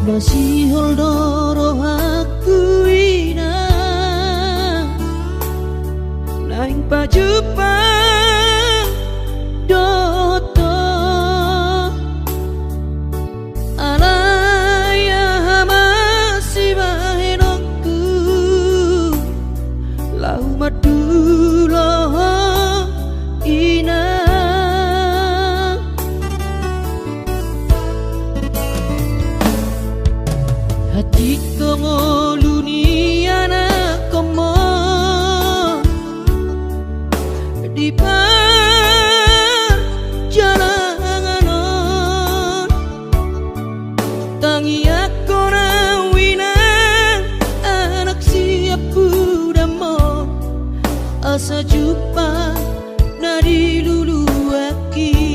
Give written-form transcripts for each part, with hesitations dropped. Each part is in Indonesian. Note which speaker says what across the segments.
Speaker 1: masih holdoro aku ina naing pajupang doto alaya masih bahenokku lau madulo ina hati kongoluni anak komo di perjalanan tangi aku nawinang anak siap budamo asa jumpa nadi lulu aki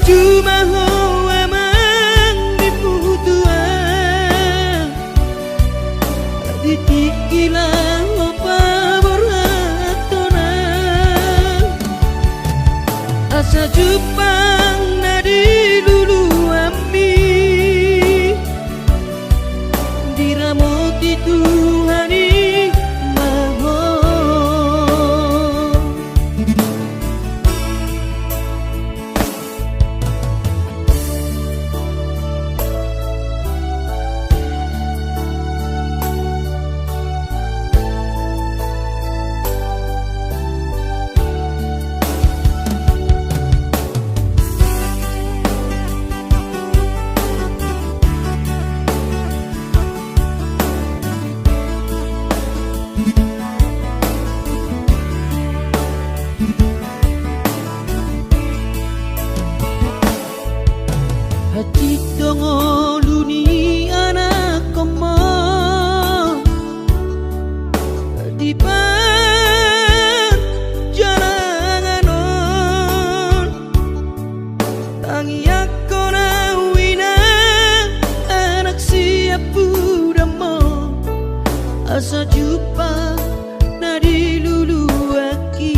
Speaker 1: cuma hoa mang diputuan ditikilang opa beratona asa jupang nadi lulu ami diramuti Tuhani hati dongoluni anak komo di perjalanan tangi aku nawina anak siap budamo asa jumpa nadi lulu aki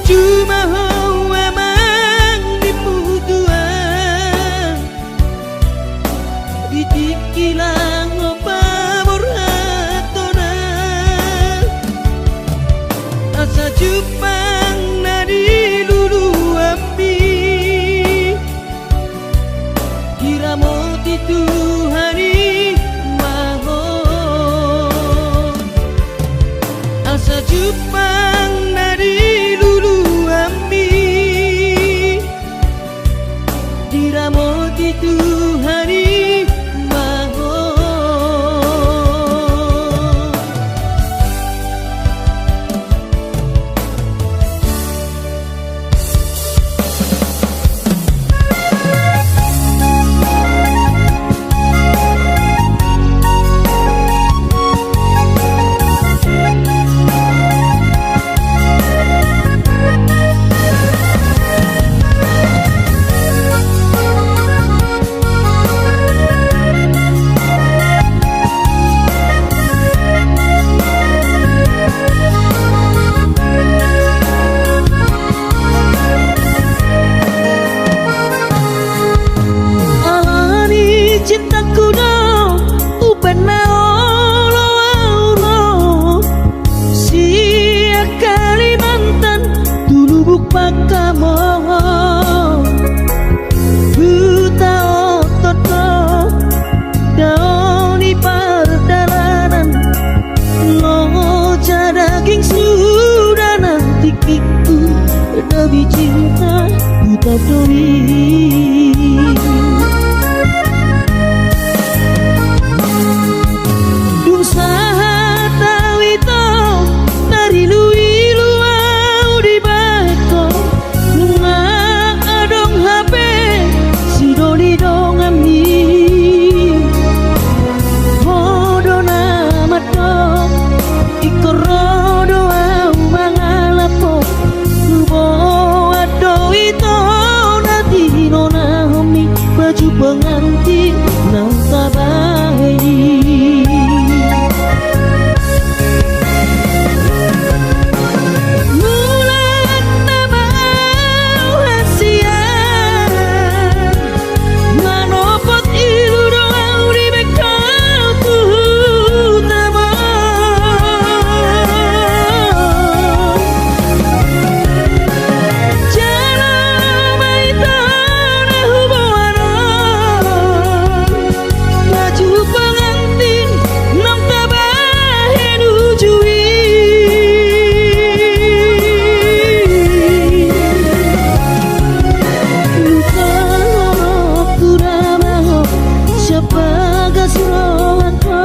Speaker 1: cuma hoa mang diputuan ditikilang opa beratona asa jupang nadi lulu ami diramuti Tuhani mahon asa jupang nadi lulu ami pakamoho buta ototo daun di perdalanan loja daging sudah nanti kiku demi cinta buta doi pengantin nang tabai mulan tabau hasian manopot ilu doang di bekal utama jalan maitan hubungan pengantin nang tabahe nujui luka kuramaho siapa gasroanko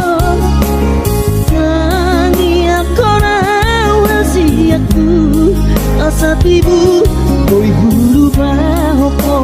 Speaker 1: nani akona wasiatku asa tibu koi hulu bahoko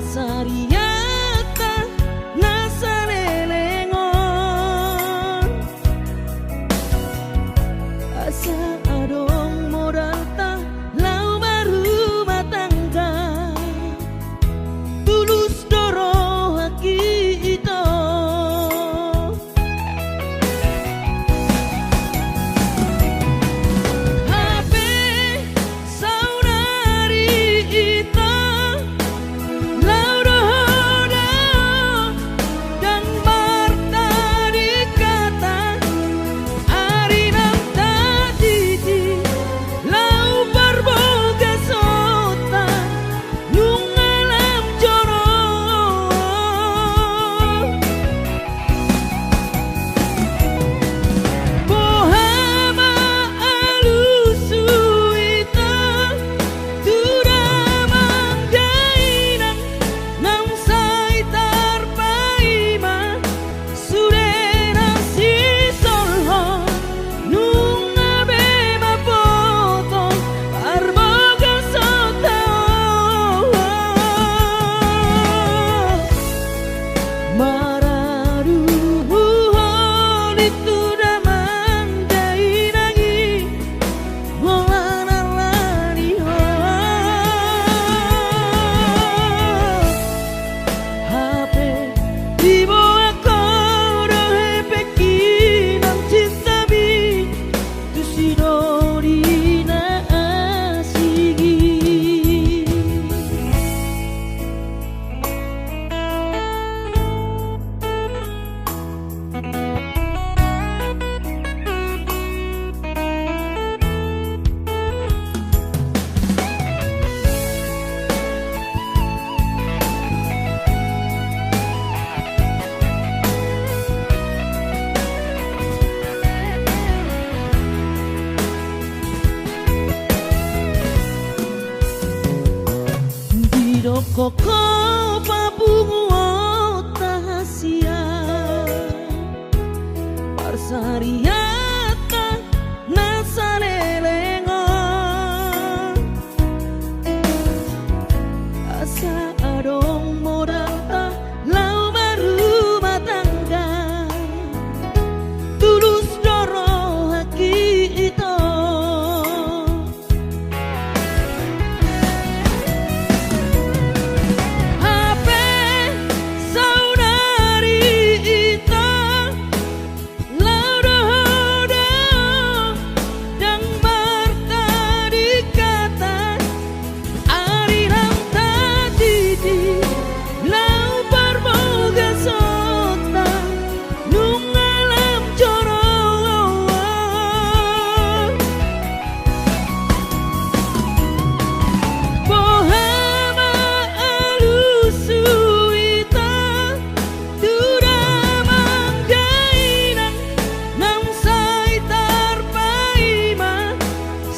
Speaker 1: Parsariata nasalelengon asa adong modal ta lau baru matangga tulus doro haki ito HP saudari ito lau dohoda dan marta dikata ari nang tadidi lau berboga sota nung alam joro bohama alusu ita tuda manggainang nang saitar paima surena si solho nung abe mapoto arboga sota maradu itu damang dainangi holanalani HP di bawah koro hepeki nang cinta bi tu sidori na asigi Diro koko pabungo tahasia Parsariata nasalelengon asa adong modal ta lau baru matangga tulus doro haki ito HP saudari ita lau dohoda dan marta dikata ari nang tadidi lau berboga sota nung alam joro bohama alusu ita tuda manggainang nang saitar paima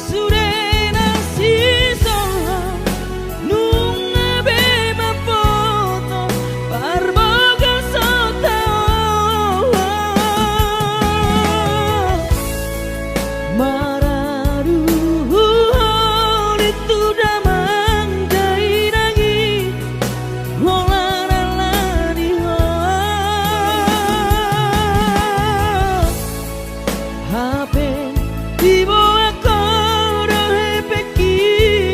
Speaker 1: surena si solho nung abe mapoto parboga sota maradu itu damang dainangi holanalani HP di bawah koro hepeki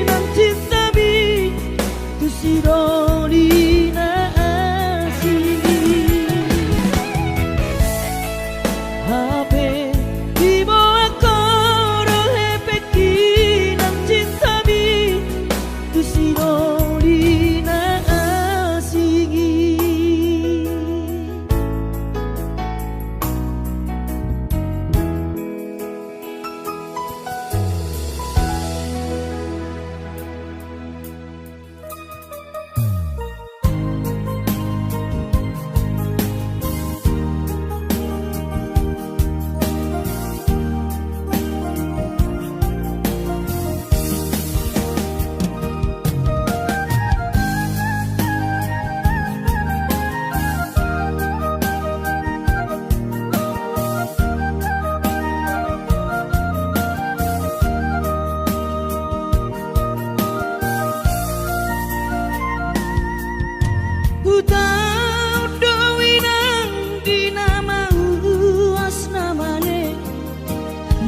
Speaker 1: nang cinta bi tu sidori na asigi HP di bawah koro hepeki nang cinta bi tu sidori na asigi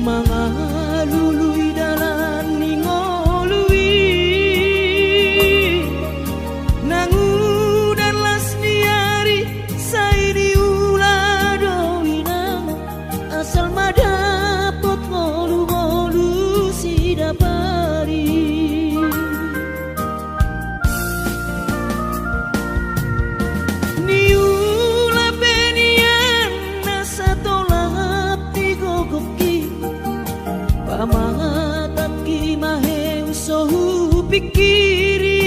Speaker 1: Mangalului dalan ningolui nangudan las niari sairi ula doinang asal madapot ngolu-ngolu si dapari niula benian nasa tolap tigogoki pamatat kimaheng sohu pikiri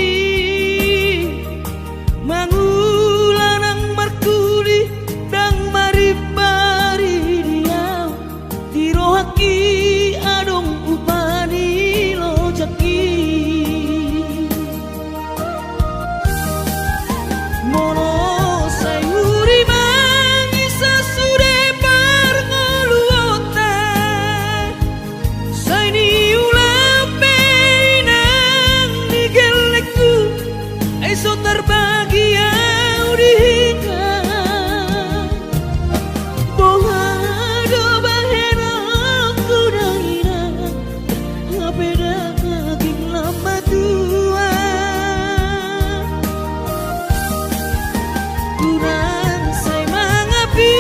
Speaker 1: mangulanang markuli dang maribari dia tirohaki adong upani lojaki mono sayuri mangisa sude parngoluota saini ulape nang nigelekku esok terbahagia udihika bohado bahena kudaina ngapeda kaging lama tua kurang say mangapi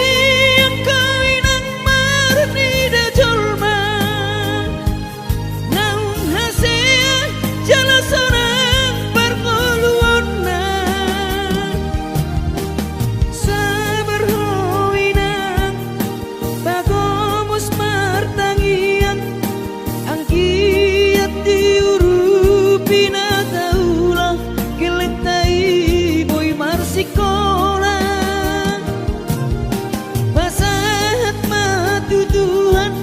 Speaker 1: ang kainang marni da jolma naung hasea jala sorang parngoluonna sabar hoinang bagomus martangian ang kiat diurupi na taulah gelektai boy marsikola basahat matu Tuhan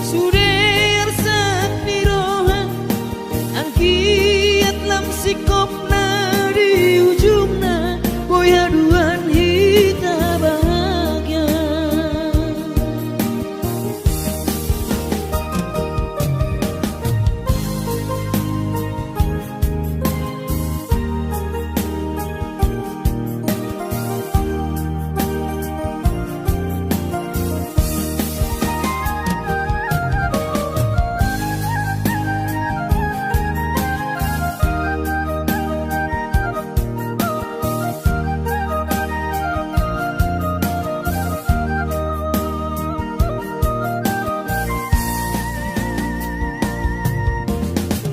Speaker 1: suder sak nirohan ang kiat lam sikopna di ujungna boy haduan hita bahagia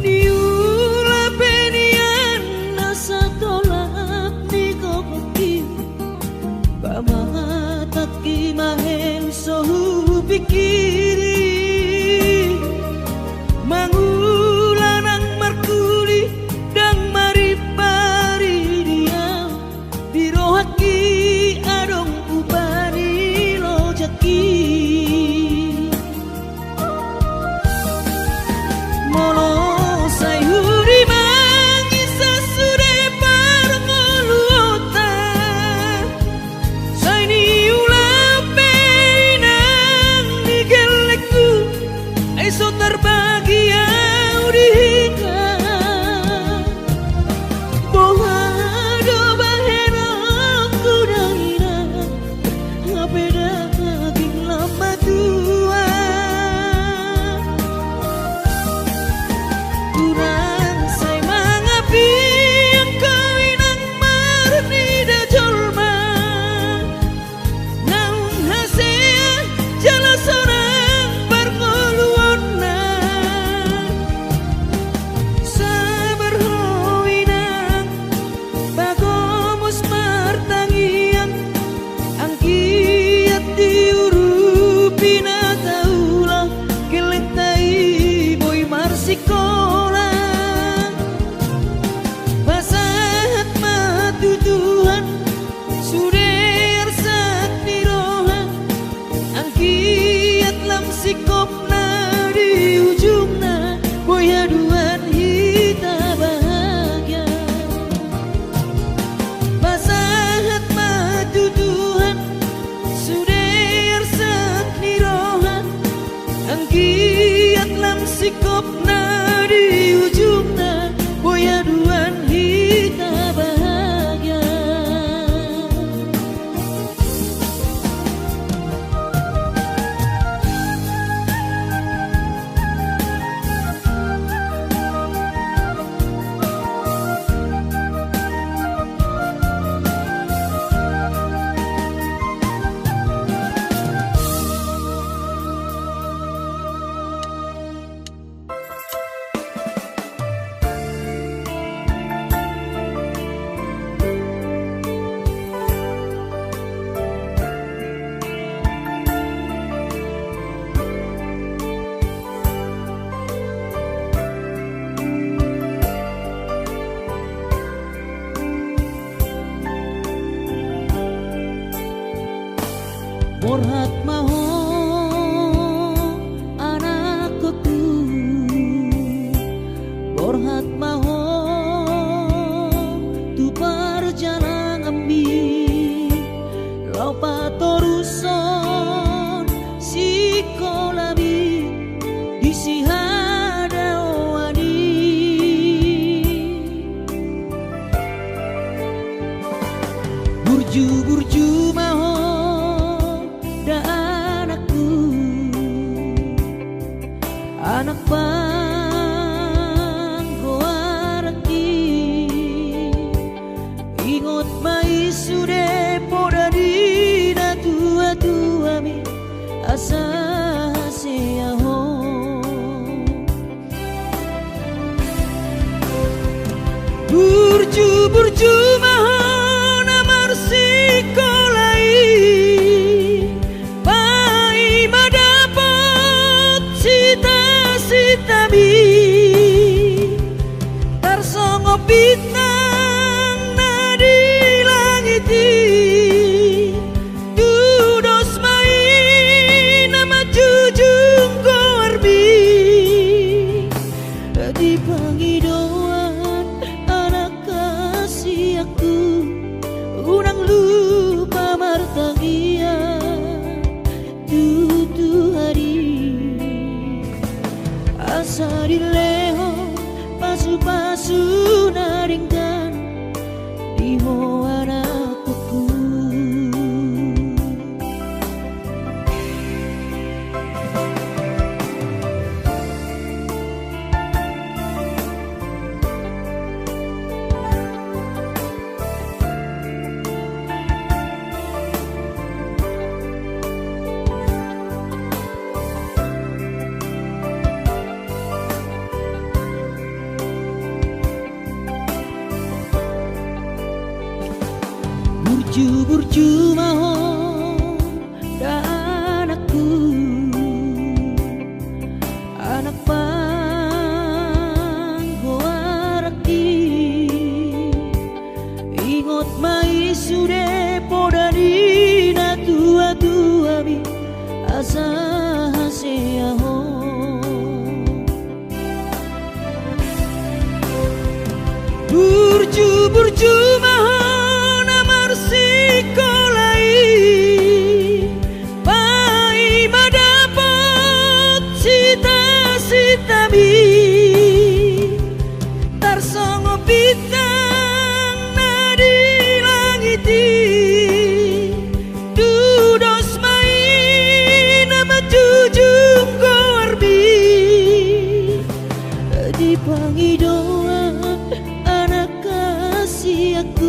Speaker 1: niula benian nasa tolak nigogoki pamatat kimaheng sohu pikiri mangulanang markuli dang maribari dia dirohaki adong upani lojaki mono sayuri mangisa sude parngoluota saini ulape nang nigelekku esok terbahagia udihika bohado bahena kudaina ngapeda kaging lama tua kurang say mangapi ang kainang marni da jolma naung hasea jala sorang parngoluonna sabar hoinang bagomus martangian ang kiat diurupi na taulah gelektai boy marsikola basahat matu Tuhan suder sak nirohan ang kiat lam sikopna di ujungna boy haduan hita bahagia basahat matu Tuhan suder sak nirohan ang kiat lam sikopna di ujungna boy haduan hita bahagia Borhat maho anakku, borhat maho tu perjalanan ambi lau patoruson sikolabi disihada wani burju maho da anakku, anak panggoaraki ingot mai sude poda dina tua mi asa seaho burju maho namar sikolai pai madapot sita-sitami tarsongo bintang nadi langiti dudos mai nama jujung korbi di pangidauan anak kasih aku unang lupa martagia tutu hari asa dileho pasu-pasu naringkan diho anakku. Burju maho da anakku, anak panggoaraki ingot mai sude poda dina tua mi asa seaho burju maho sikolai pai madapot sita-sitami tarsongo bintang nadi langiti dudos mai nama jujung korbi di pangidauan anak kasih aku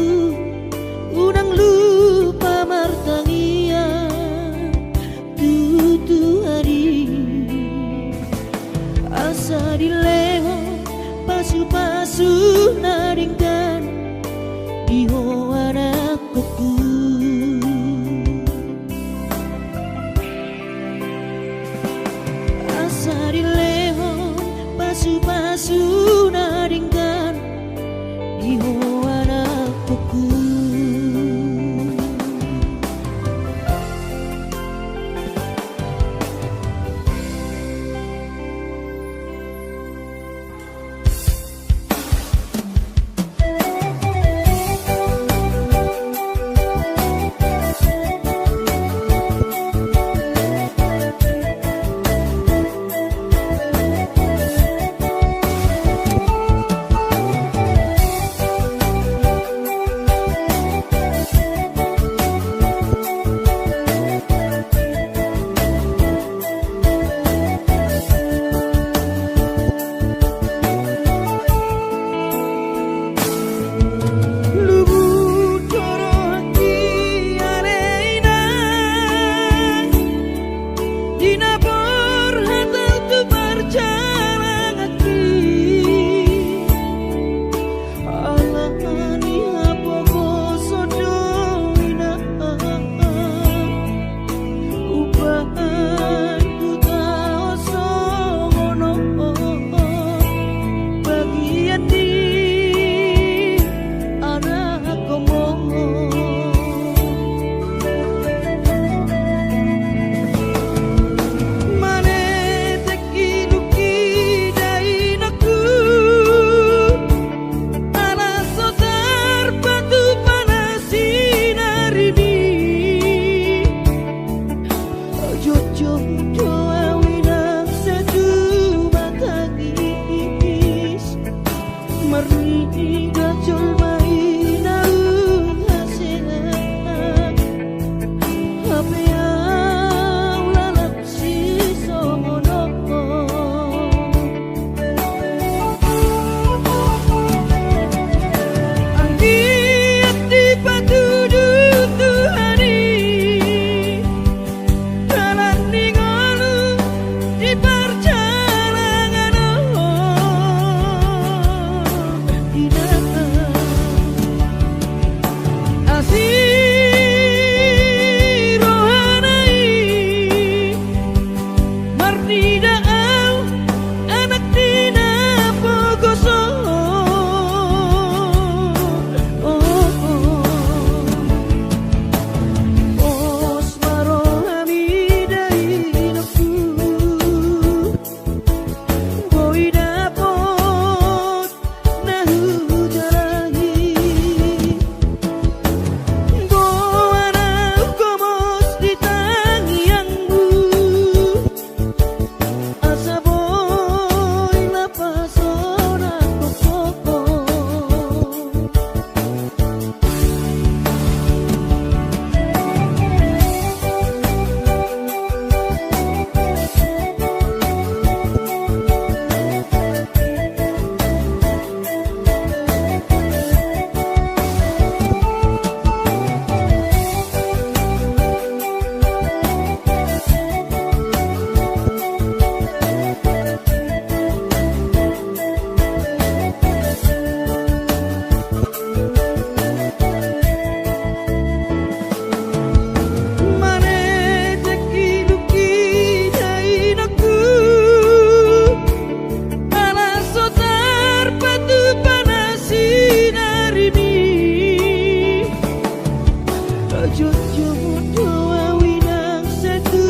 Speaker 1: Jojo doa winang satu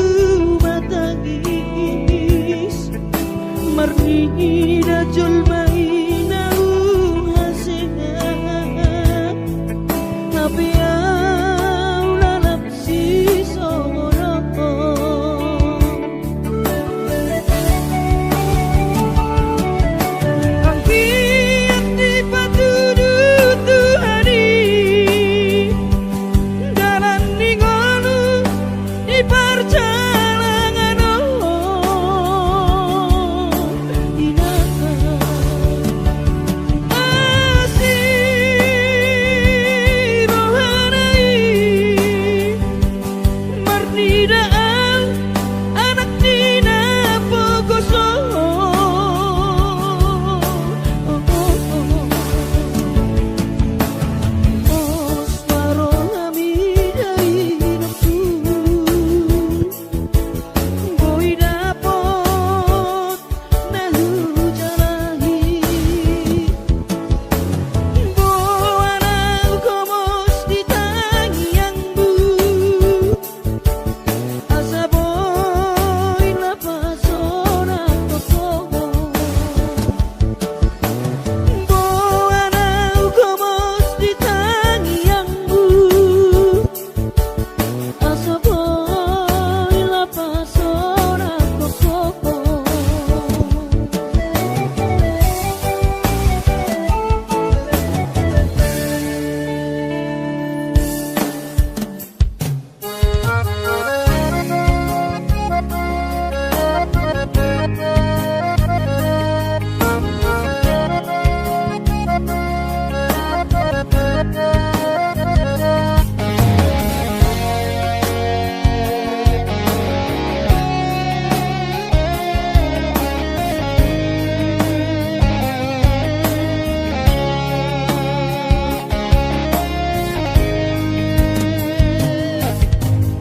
Speaker 1: matangis Marni dajul maina hasengat Tapi au lalap si songoro Angkiat di patudu Tuhani Dalan ningonu di perjalanan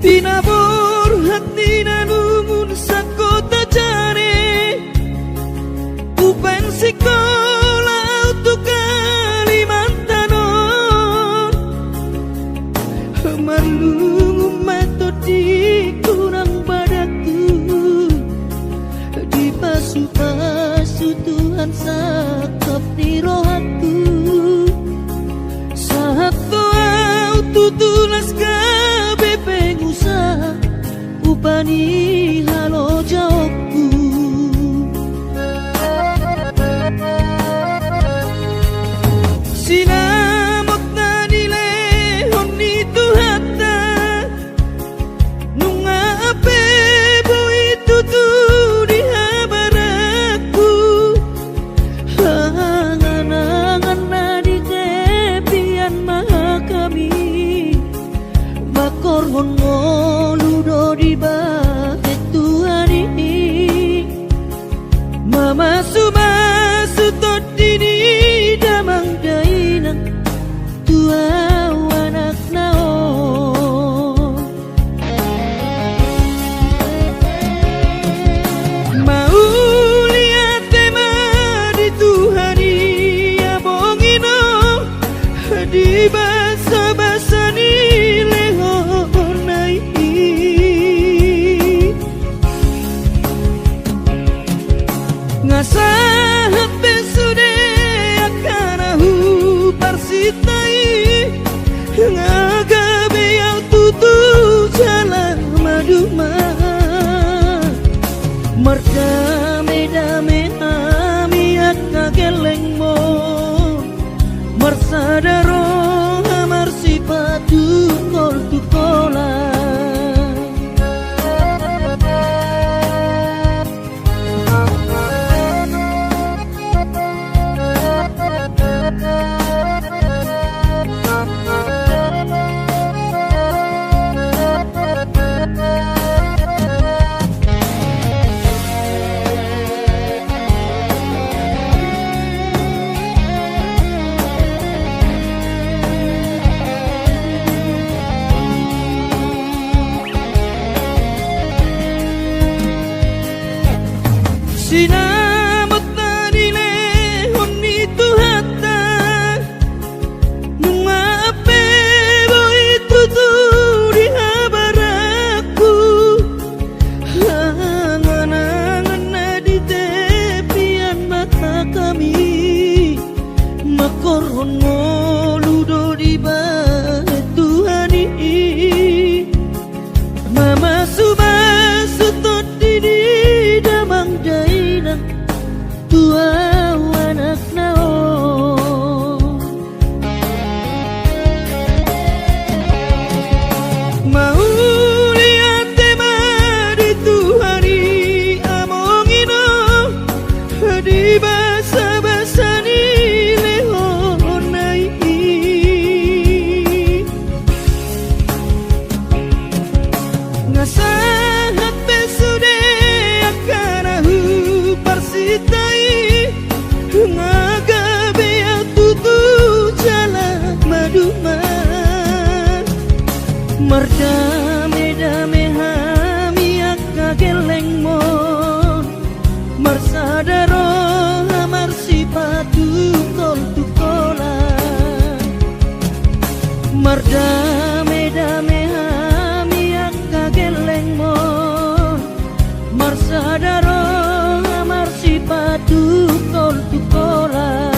Speaker 1: Tinabur hati nanumun sakota jare Upen sekolah untuk Kalimantanon Marlungu metodi kurang padaku Di pasu-pasu Tuhan sakap di rohaku Saat doa tutulas kabe pengusaha Upani halo jawabku Sinamot na nilehon itu hata Nunga ape boy tutu di habaraku Hangan-hangan na di kepian maha kami Bakor hongo ludo di bahet Tuhan ini Mama sumasu todini damang dainang tua anak naon Mau lihat tema di Tuhani ya bongino di basa-basa ni lehonai mau lihat tema di Tuhari amongino di basa-basa ni lehonai ngasahat pesude akanahu parsitai ngagabe tutu jala maduma mardame-dame hami akageleng mo marsadaro hamar sipatu tol tukola mardame-dame hami akageleng mo marsadaro hamar sipatu tol tukola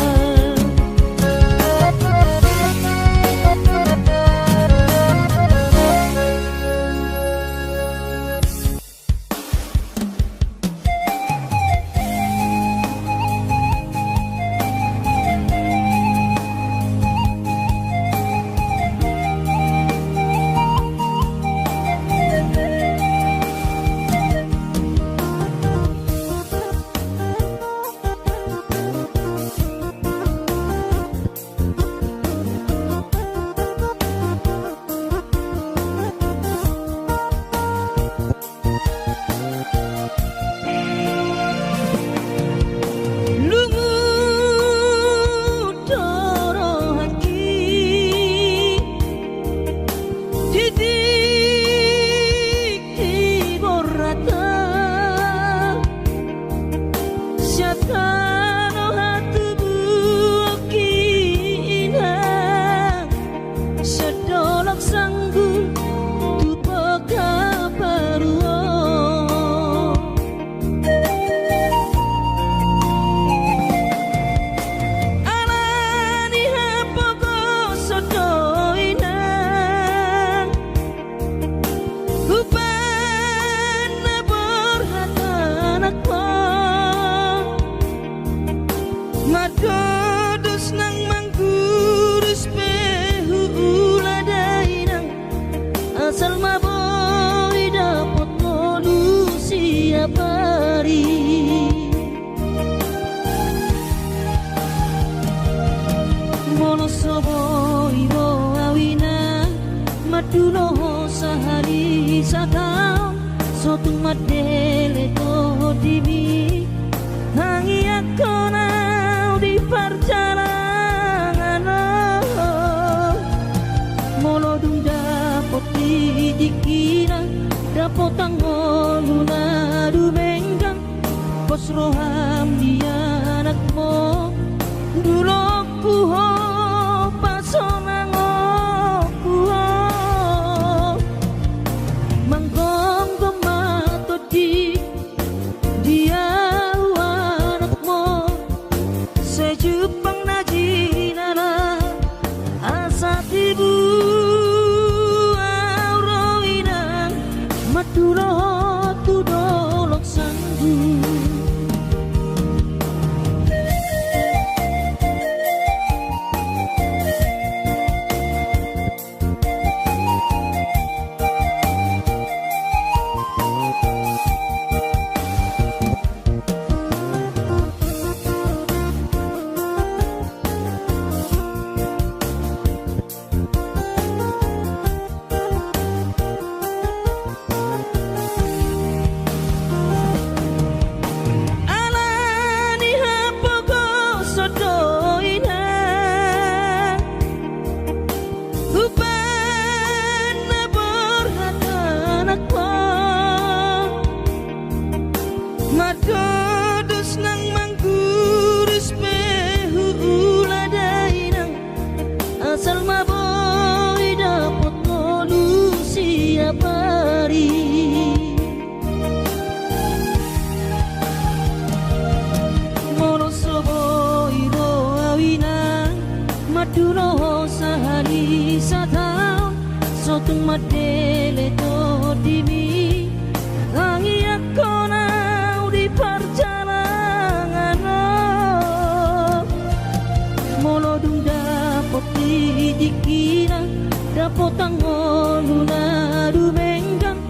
Speaker 1: Madodos nang mangkurus pehu uladainang asal maboy dapot molu siap hari mono soboy bo awina madulo sahari sakam sotung madele to dimi hangi akona di perjalanan mono dung dapot dikira dapot angoluna dumenggang pos roham dia anakmu dulok puho pasonango puho manggong gomato di dia sejupang najinana asat ibu auroinang madulo tudolok sanggu madodos nang mangkurus pehu uladainang asal maboy dapot molu siap hari mono soboy ro awina madulo sahari satau sotung madele to dimi hangi akona di perjalanan mono dung dapot dikira potang luna dumenggang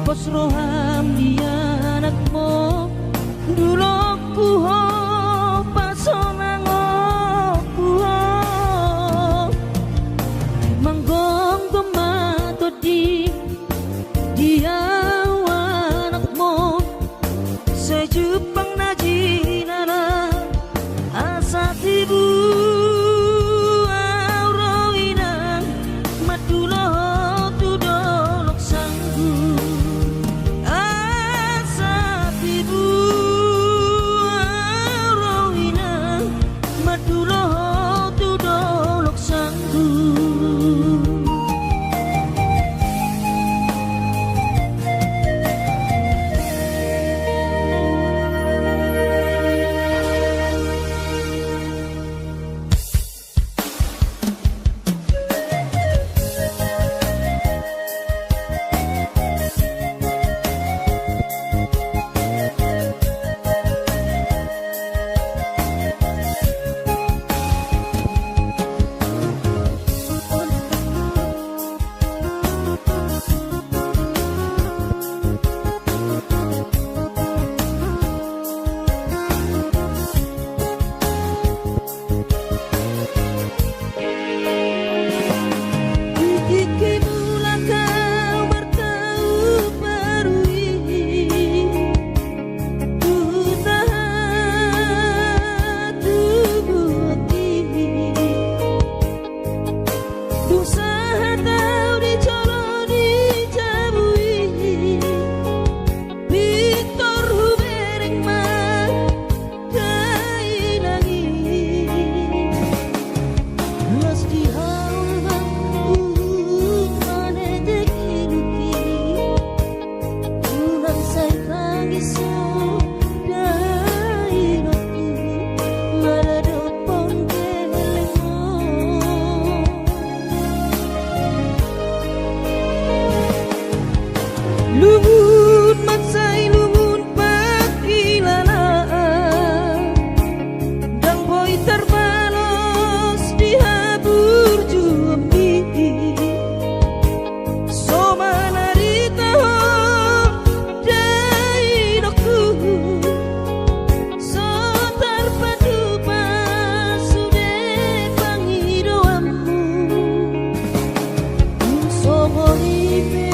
Speaker 1: pos roham dia anakmu dulu kuho pasonang kuho manggong tomato di dia anakmu sejupang najinara asa tibu lumun matsai lumun pakilalaan dan boy terbalos di habur jumbi so manarita dai doku so terpadu pasude pangidoammu so boibe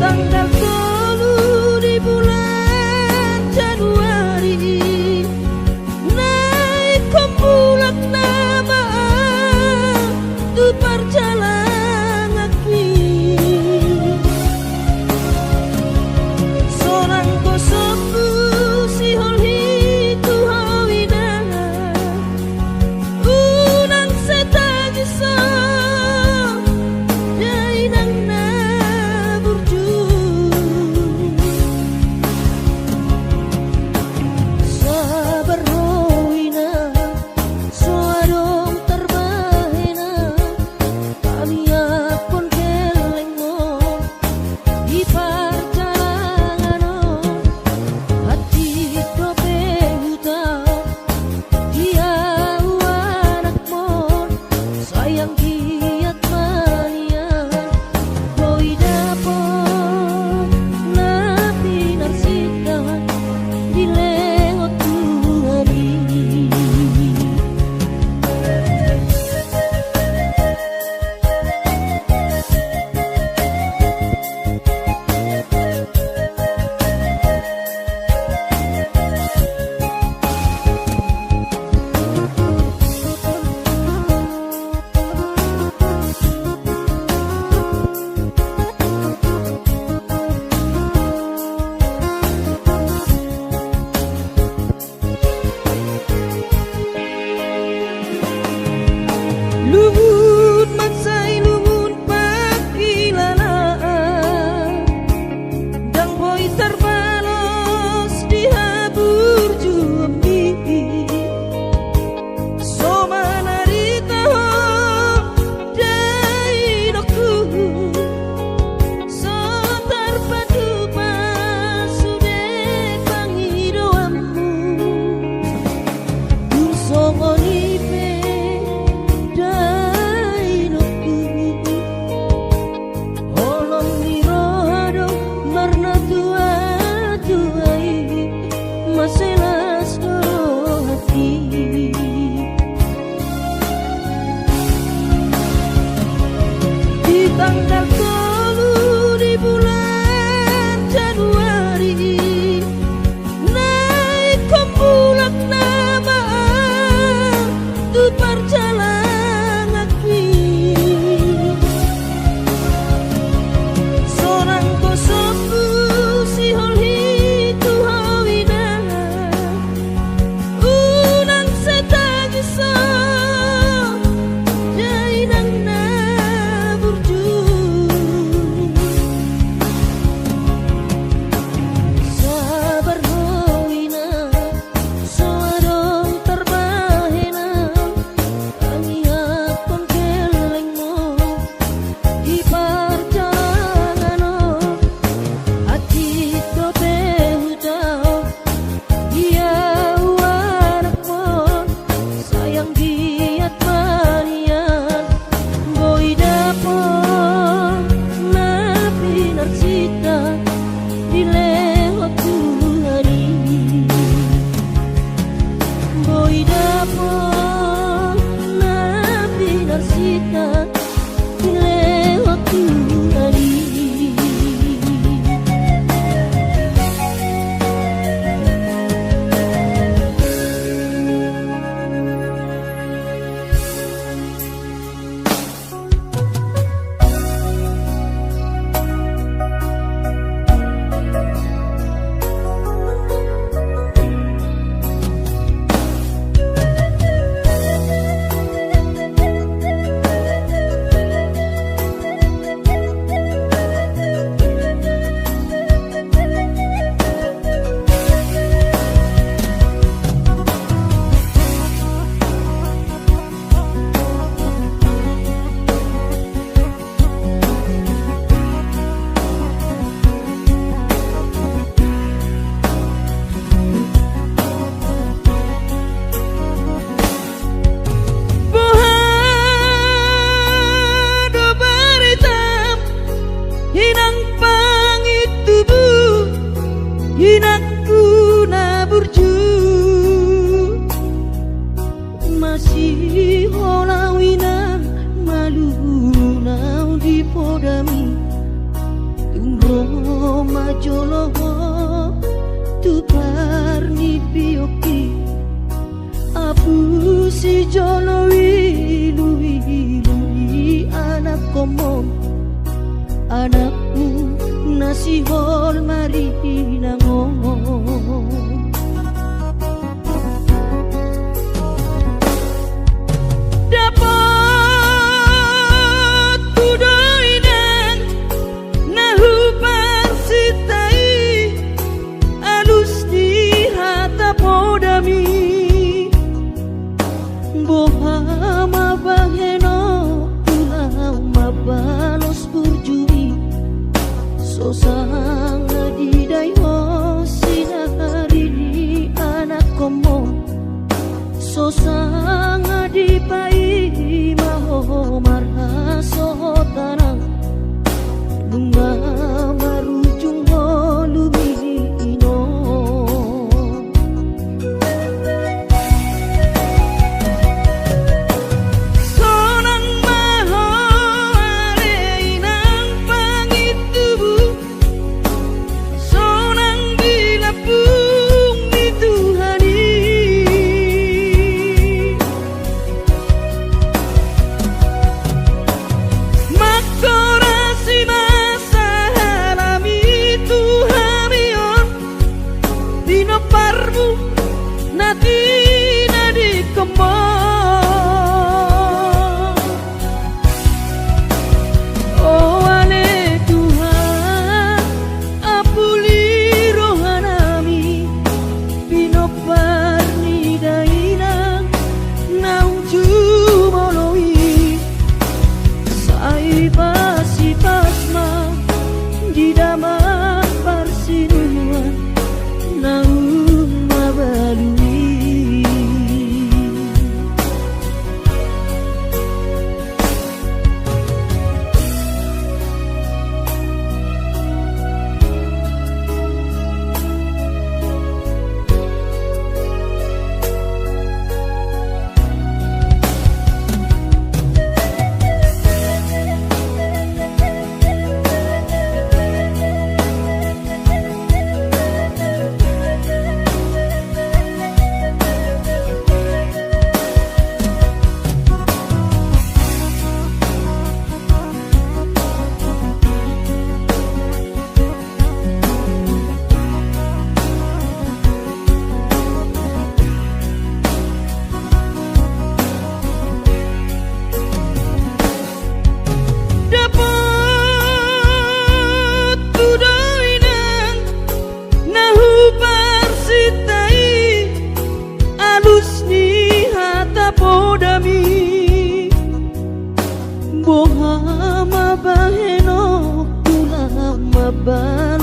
Speaker 1: tanggal 10 di bulan Januari naik kembulak nama tu perjalanan aki seorang kosoku si holhi tu hawina unang setagi so dainang na tanggal 10 di bulan Januari naik kumpulan nama tu perjalanan seorang kosoku si holhi tu hawina unang setagi so jainang na burju sabar hawina soadong terbahena angiapon kelengmo di perjalanan hati tobe hudau dia anakmu sayang giat manian boy dapon napi narsita di lewat hari boy dapon napi narsita di lewat hari.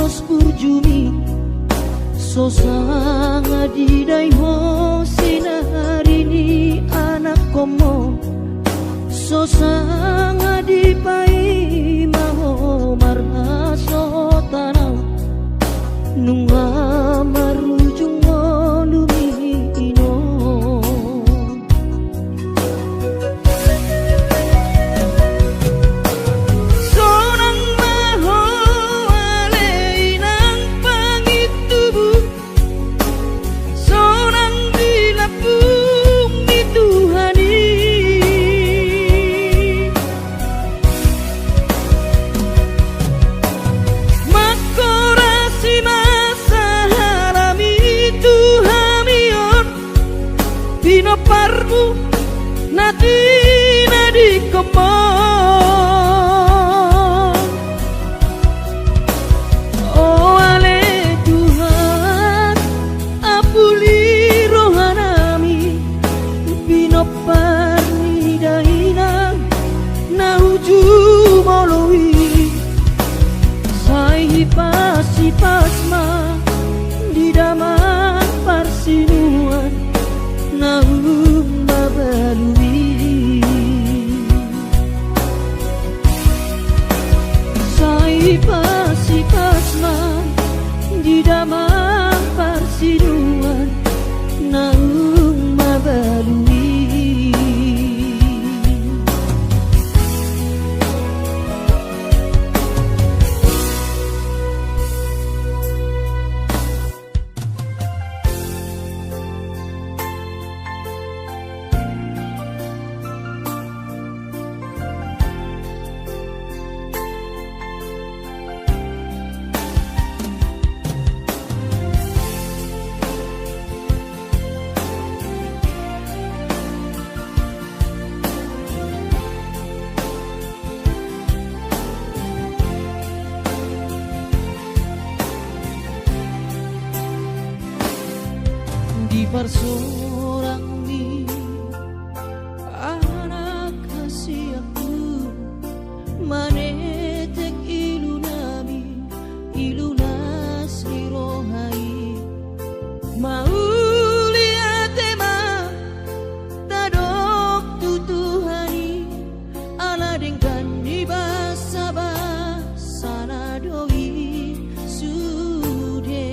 Speaker 1: Mas burjumi so sanga di dai ho sinari ni anak komo so sanga di pai maho marna so tanau nunga marujung lumino sonang maho ale inang pangitubu sonang dilapung di Tuhani makorasi masaharami Tuhamion Pino parmu nati nadi komon oh ale Tuhan apuli rohanami Pino parni daina na uju molowi sai pasi pasma di daman parsinuan na babalui sai pasi pasma di daman parsinuan na babalui di parsorang di anak kasih aku manetek ilunami ilunas lirohai mauliatema tadok tutuhani ala dengkan di basaba sana doi sude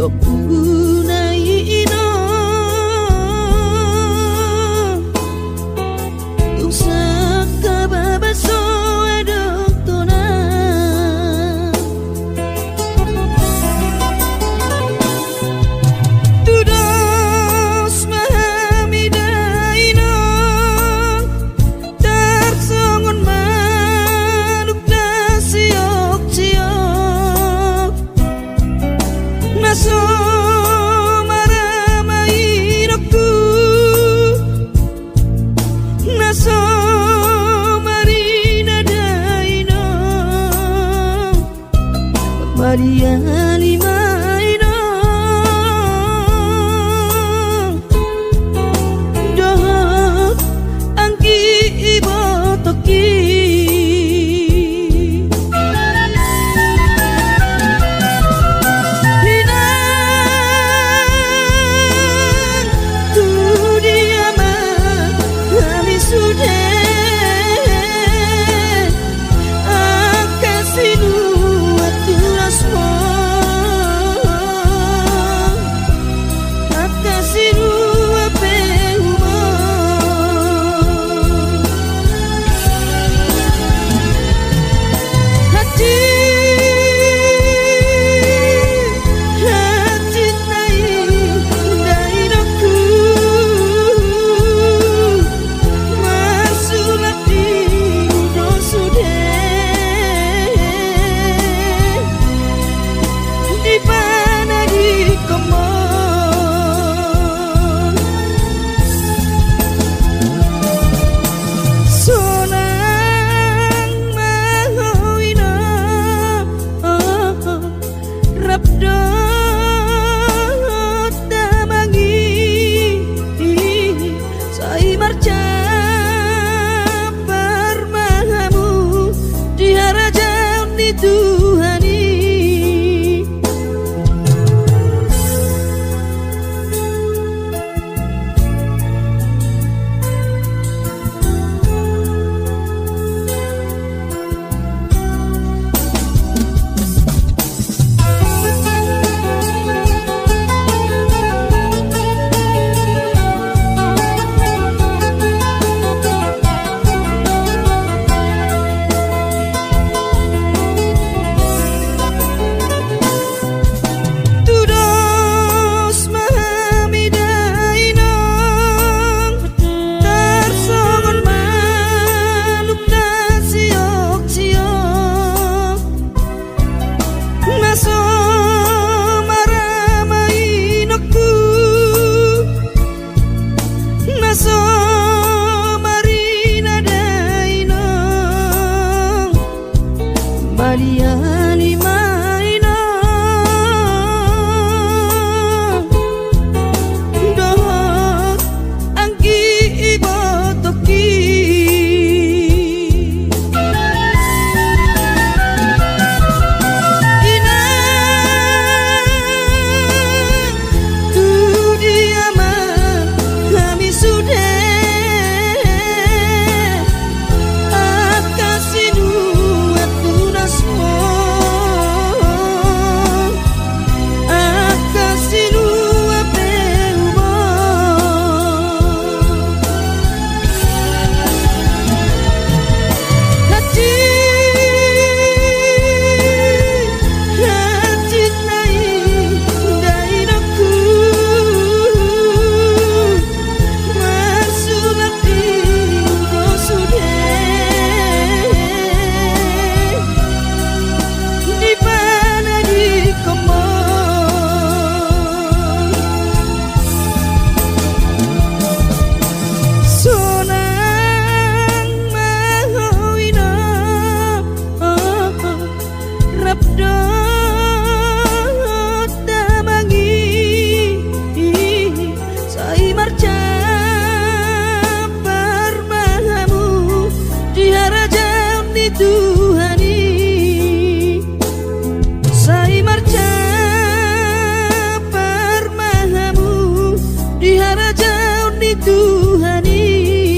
Speaker 1: punai ino Tusak kababaso adok tona Tudos mahamida ino Tarsongon manuk na siok-siok Naso maramainokku Naso marina daino Maria lima